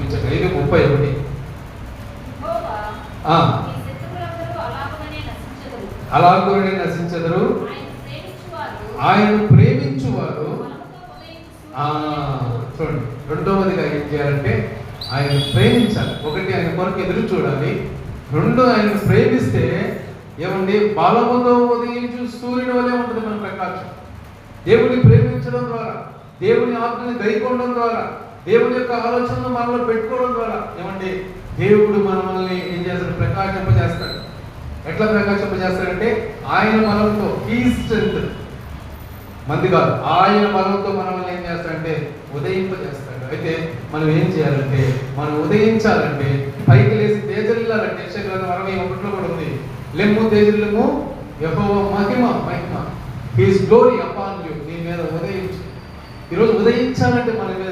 ముగించాను. 5:31. అలాగనే నశించెదరు, ఆయనను ప్రేమించువారు. చూడండి, రెండవదిగా ఏం చేయాలంటే ఆయన ప్రేమించాలి. ఒకటి, ఆయన కొరకు ఎదురు చూడాలి. రెండు, ఆయన ప్రేమిస్తే ఏమండి, బలముతో ఉదయించు సూర్యుని వలె ఉంటుంది మన ప్రకాశం. దేవుని ప్రేమించడం ద్వారా, దేవుని ఆజ్ఞని గైకొనడం ద్వారా, దేవుని యొక్క ఆలోచనను మనలో పెట్టుకోవడం ద్వారా ఏమండి, దేవుడు మనల్ని ఏం చేస్తాడు? ప్రకాశింపజేస్తాడు. ఎట్లా ప్రకాశింపజేస్తాడంటే ఆయన బలంతో, హీ స్ట్రెంగ్త్, మంది కాదు, ఆయన బలంతో మనల్ని ఏం చేస్తాడంటే ఉదయింపజేస్తాడు. అయితే మనం ఏం చేయాలంటే, మనం ఉదయించాలంటే, పైకి లేచి తేజరిల్లాలంటే, యెషయా 61 కూడా ఉంది, లెమ్ము తేజరిల్లుము, యెహోవా మహిమ హిస్ గ్లోరీ అపాన్ యు, నీ మీద ఉదయించు. ఈరోజు ఉదయించాలంటే మన మీద